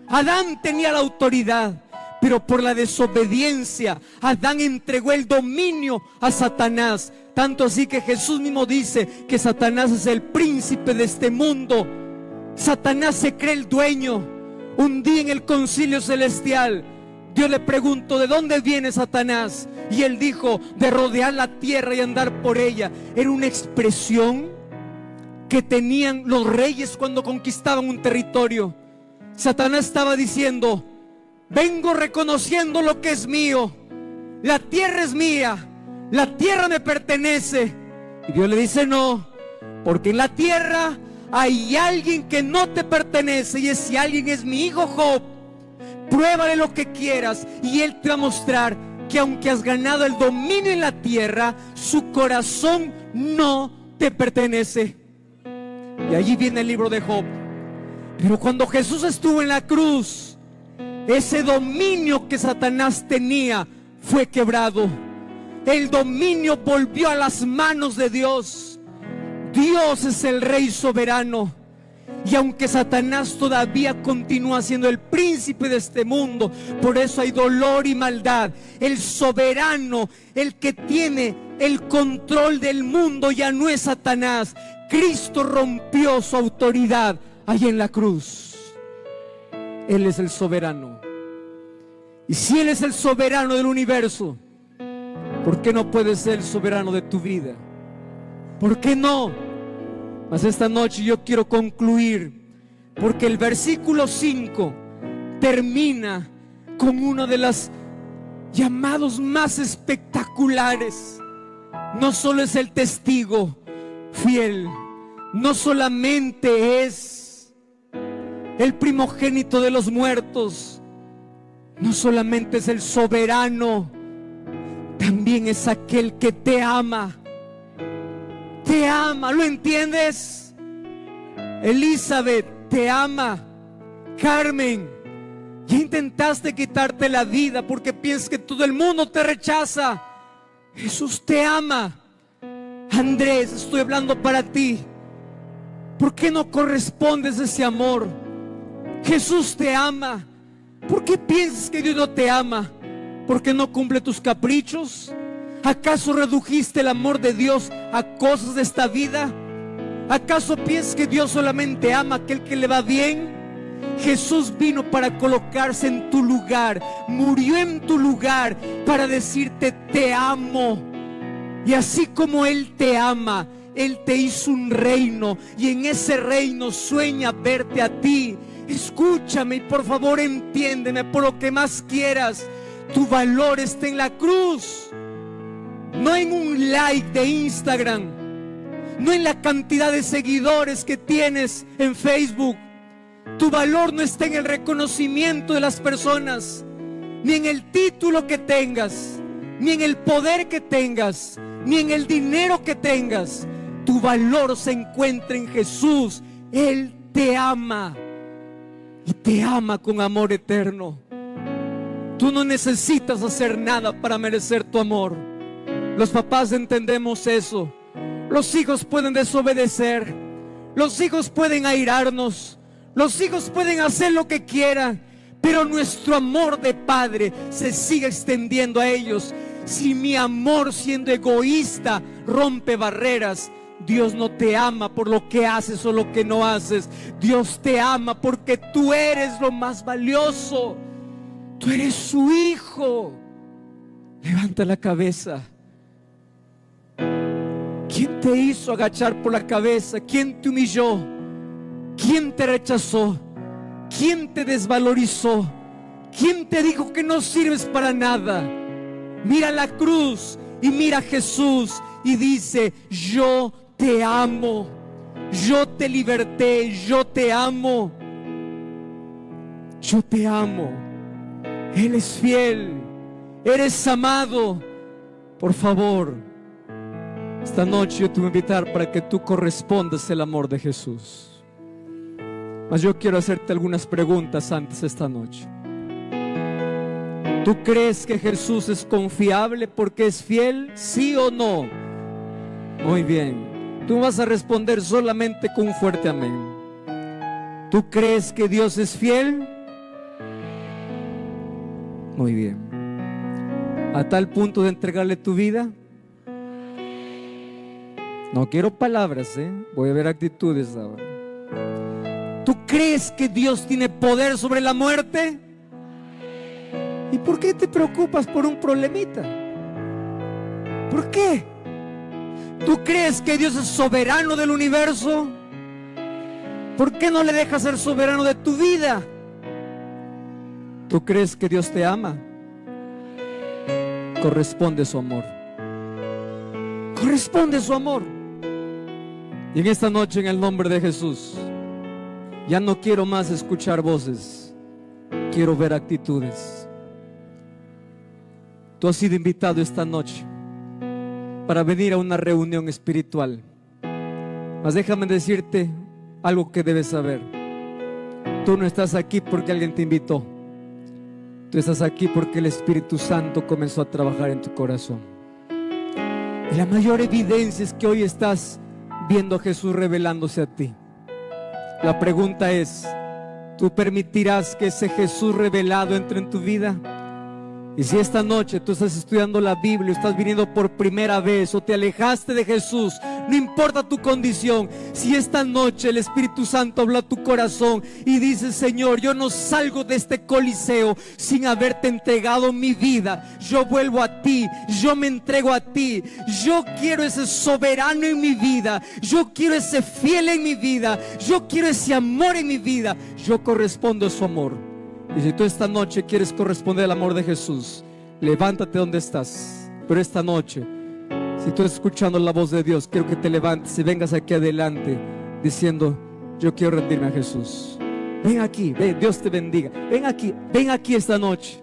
S1: Adán tenía la autoridad, pero por la desobediencia Adán entregó el dominio a Satanás. Tanto así que Jesús mismo dice que Satanás es el príncipe de este mundo. Satanás se cree el dueño. Un día en el concilio celestial, Dios le preguntó: ¿de dónde viene Satanás? Y él dijo: de rodear la tierra y andar por ella. Era una expresión que tenían los reyes cuando conquistaban un territorio. Satanás estaba diciendo: vengo reconociendo lo que es mío. La tierra es mía, la tierra me pertenece. Y Dios le dice: no, porque en la tierra hay alguien que no te pertenece, y ese alguien es mi hijo Job. Pruébale lo que quieras y él te va a mostrar que aunque has ganado el dominio en la tierra, su corazón no te pertenece. Y allí viene el libro de Job. Pero cuando Jesús estuvo en la cruz, ese dominio que Satanás tenía fue quebrado. El dominio volvió a las manos de Dios. Dios es el Rey soberano. Y aunque Satanás todavía continúa siendo el príncipe de este mundo, por eso hay dolor y maldad, el soberano, el que tiene el control del mundo, ya no es Satanás. Cristo rompió su autoridad allí en la cruz. Él es el soberano. Y si Él es el soberano del universo, ¿por qué no puede ser el soberano de tu vida? ¿Por qué no? Mas esta noche yo quiero concluir, porque el versículo 5 termina con uno de los llamados más espectaculares. No solo es el testigo fiel, no solamente es el primogénito de los muertos, no solamente es el soberano, también es aquel que te ama. Te ama, ¿lo entiendes? Elizabeth te ama. Carmen, ya intentaste quitarte la vida porque piensas que todo el mundo te rechaza. Jesús te ama. Andrés, estoy hablando para ti. ¿Por qué no correspondes a ese amor? Jesús te ama. ¿Por qué piensas que Dios no te ama? ¿Porque no cumple tus caprichos? ¿Acaso redujiste el amor de Dios a cosas de esta vida? ¿Acaso piensas que Dios solamente ama a aquel que le va bien? Jesús vino para colocarse en tu lugar, murió en tu lugar para decirte: te amo. Y así como Él te ama, Él te hizo un reino, y en ese reino sueña verte a ti. Escúchame y por favor entiéndeme, por lo que más quieras, tu valor está en la cruz. No en un like de Instagram, no en la cantidad de seguidores que tienes en Facebook. Tu valor no está en el reconocimiento de las personas, ni en el título que tengas, ni en el poder que tengas, ni en el dinero que tengas. Tu valor se encuentra en Jesús. Él te ama y te ama con amor eterno. Tú no necesitas hacer nada para merecer tu amor. Los papás entendemos eso. Los hijos pueden desobedecer, los hijos pueden airarnos, los hijos pueden hacer lo que quieran, pero nuestro amor de padre se sigue extendiendo a ellos. Si mi amor, siendo egoísta, rompe barreras, Dios no te ama por lo que haces o lo que no haces. Dios te ama porque tú eres lo más valioso. Tú eres su hijo. Levanta la cabeza. ¿Quién te hizo agachar por la cabeza? ¿Quién te humilló? ¿Quién te rechazó? ¿Quién te desvalorizó? ¿Quién te dijo que no sirves para nada? Mira la cruz y mira a Jesús y dice: yo te amo, yo te liberté, yo te amo, yo te amo. Él es fiel, eres amado. Por favor, esta noche yo te voy a invitar para que tú correspondas el amor de Jesús. Mas yo quiero hacerte algunas preguntas antes esta noche. ¿Tú crees que Jesús es confiable porque es fiel? ¿Sí o no? Muy bien. Tú vas a responder solamente con un fuerte amén. ¿Tú crees que Dios es fiel? Muy bien. ¿A tal punto de entregarle tu vida? No quiero palabras, voy a ver actitudes ahora. ¿Tú crees que Dios tiene poder sobre la muerte? ¿Y por qué te preocupas por un problemita? ¿Por qué? ¿Tú crees que Dios es soberano del universo? ¿Por qué no le dejas ser soberano de tu vida? ¿Tú crees que Dios te ama? Corresponde su amor. Corresponde su amor. Y en esta noche, en el nombre de Jesús, ya no quiero más escuchar voces, quiero ver actitudes. Tú has sido invitado esta noche para venir a una reunión espiritual. Mas déjame decirte algo que debes saber. Tú no estás aquí porque alguien te invitó. Tú estás aquí porque el Espíritu Santo comenzó a trabajar en tu corazón. Y la mayor evidencia es que hoy estás viendo a Jesús revelándose a ti. La pregunta es: ¿tú permitirás que ese Jesús revelado entre en tu vida? Y si esta noche tú estás estudiando la Biblia, estás viniendo por primera vez o te alejaste de Jesús, no importa tu condición. Si esta noche el Espíritu Santo habla a tu corazón y dice: Señor, yo no salgo de este coliseo sin haberte entregado mi vida, yo vuelvo a ti, yo me entrego a ti, yo quiero ese soberano en mi vida, yo quiero ese fiel en mi vida, yo quiero ese amor en mi vida, yo correspondo a su amor. Y si tú esta noche quieres corresponder al amor de Jesús, levántate donde estás. Pero esta noche, si tú estás escuchando la voz de Dios, quiero que te levantes y vengas aquí adelante diciendo: yo quiero rendirme a Jesús. Ven aquí, ven, Dios te bendiga. Ven aquí esta noche.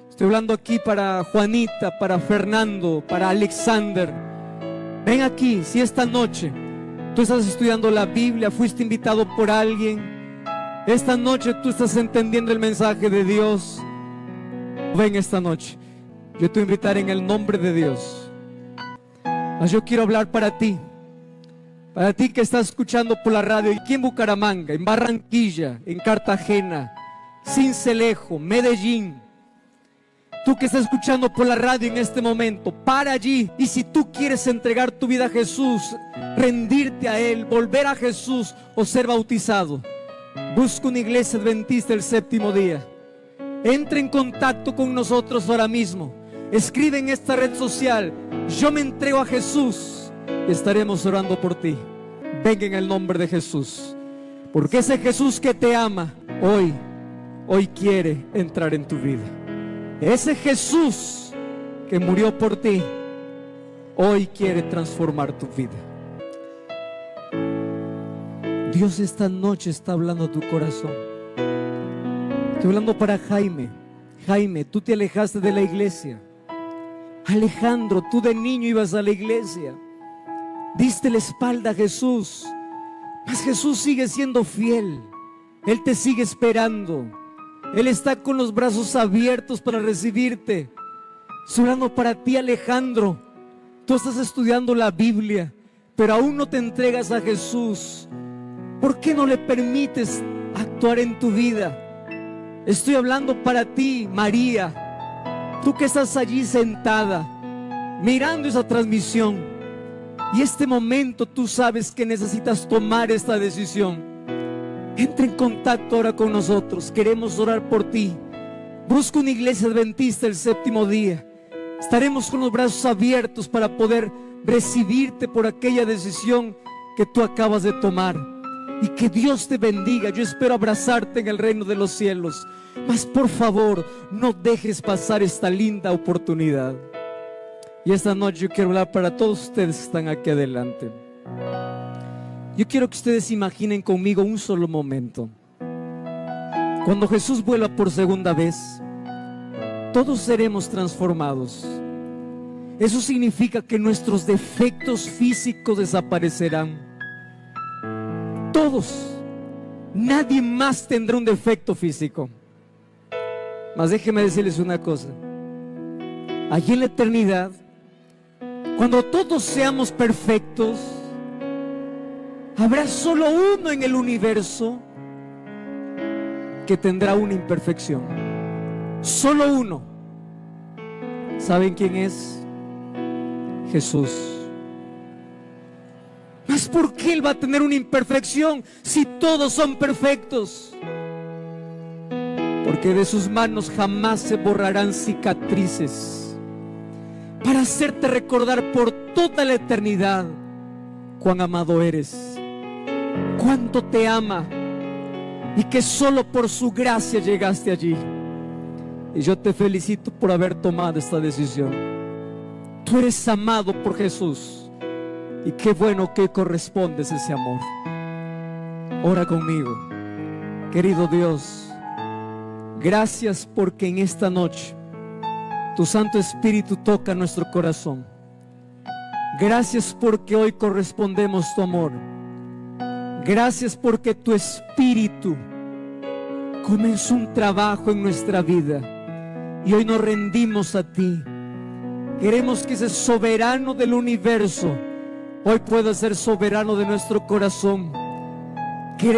S1: Estoy hablando aquí para Juanita, para Fernando, para Alexander. Ven aquí. Si esta noche tú estás estudiando la Biblia, fuiste invitado por alguien, esta noche tú estás entendiendo el mensaje de Dios, ven esta noche. Yo te voy a invitar en el nombre de Dios. Mas yo quiero hablar para ti que estás escuchando por la radio, aquí en Bucaramanga, en Barranquilla, en Cartagena, Sincelejo, Medellín. Tú que estás escuchando por la radio en este momento, para allí. Y si tú quieres entregar tu vida a Jesús, rendirte a Él, volver a Jesús o ser bautizado, busca una iglesia adventista el séptimo día. Entra en contacto con nosotros ahora mismo. Escribe en esta red social: yo me entrego a Jesús, y estaremos orando por ti. Venga en el nombre de Jesús, porque ese Jesús que te ama hoy quiere entrar en tu vida. Ese Jesús que murió por ti hoy quiere transformar tu vida. Dios esta noche está hablando a tu corazón. Estoy hablando para Jaime. Jaime, tú te alejaste de la iglesia. Alejandro, tú de niño ibas a la iglesia, diste la espalda a Jesús, mas Jesús sigue siendo fiel. Él te sigue esperando. Él está con los brazos abiertos para recibirte. Estoy hablando para ti, Alejandro. Tú estás estudiando la Biblia, pero aún no te entregas a Jesús. ¿Por qué no le permites actuar en tu vida? Estoy hablando para ti, María. Tú que estás allí sentada, mirando esa transmisión. y este momento tú sabes que necesitas tomar esta decisión, entra en contacto ahora con nosotros. Queremos orar por ti. Busca una iglesia adventista el séptimo día. Estaremos con los brazos abiertos para poder recibirte por aquella decisión que tú acabas de tomar. Y que Dios te bendiga. Yo espero abrazarte en el reino de los cielos. Mas por favor, no dejes pasar esta linda oportunidad. Y esta noche yo quiero hablar para todos ustedes que están aquí adelante. Yo quiero que ustedes imaginen conmigo un solo momento. Cuando Jesús vuelva por segunda vez, todos seremos transformados. Eso significa que nuestros defectos físicos desaparecerán. Todos. Nadie más tendrá un defecto físico. Mas déjenme decirles una cosa. Allí en la eternidad, cuando todos seamos perfectos, habrá solo uno en el universo que tendrá una imperfección. Solo uno. ¿Saben quién es? Jesús. ¿Mas por qué Él va a tener una imperfección si todos son perfectos? Porque de sus manos jamás se borrarán cicatrices, para hacerte recordar por toda la eternidad cuán amado eres, cuánto te ama, y que solo por su gracia llegaste allí. Y yo te felicito por haber tomado esta decisión. Tú eres amado por Jesús, y qué bueno que correspondes ese amor. Ora conmigo. Querido Dios, gracias porque en esta noche tu Santo Espíritu toca nuestro corazón. Gracias porque hoy correspondemos tu amor. Gracias porque tu Espíritu comenzó un trabajo en nuestra vida y hoy nos rendimos a ti. Queremos que ese soberano del universo hoy pueda ser soberano de nuestro corazón. Queremos